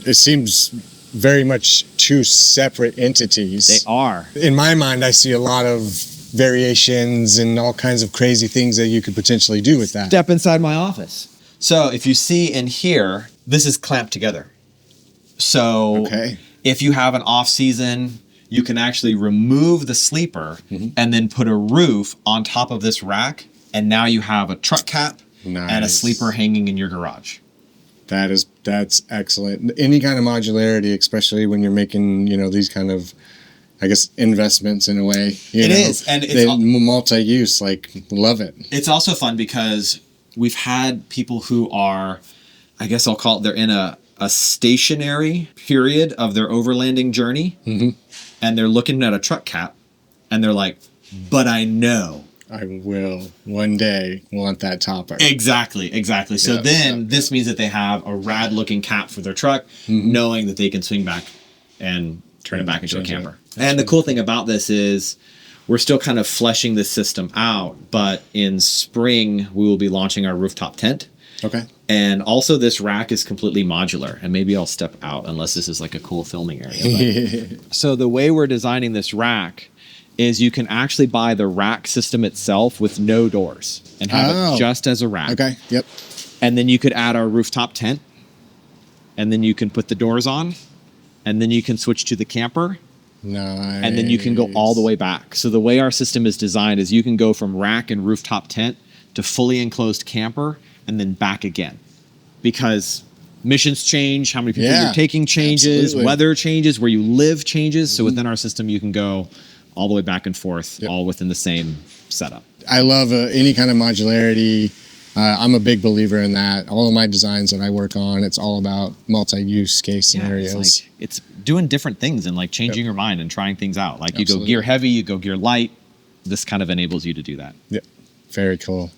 It seems very much two separate entities. They are. In my mind, I see a lot of variations and all kinds of crazy things that you could potentially do with that. Step inside my office. So if you see in here, this is clamped together. So if you have an off season, you can actually remove the sleeper and then put a roof on top of this rack. And now you have a truck cap and a sleeper hanging in your garage. That's excellent. Any kind of modularity, especially when you're making, these kind of, I guess, investments in a way. It is. And it's multi-use, love it. It's also fun because we've had people who are, I guess I'll call it, they're in a stationary period of their overlanding journey. And they're looking at a truck cap and they're like, but I know I will one day want that topper. Exactly. So this means that they have a rad looking cap for their truck, knowing that they can swing back and turn it back into a camper. And the cool thing about this is we're still kind of fleshing this system out, but in spring we will be launching our rooftop tent. Okay. And also this rack is completely modular, and maybe I'll step out unless this is like a cool filming area. So the way we're designing this rack is you can actually buy the rack system itself with no doors and have it just as a rack. Okay, yep. And then you could add our rooftop tent, and then you can put the doors on, and then you can switch to the camper. Nice. And then you can go all the way back. So the way our system is designed is you can go from rack and rooftop tent to fully enclosed camper and then back again. Because missions change, how many people you're taking changes, weather changes, where you live changes. So within our system, you can go all the way back and forth, all within the same setup. I love any kind of modularity. I'm a big believer in that. All of my designs that I work on, it's all about multi-use case scenarios. It's doing different things and changing your mind and trying things out. You go gear heavy, you go gear light. This kind of enables you to do that. Yep. Very cool.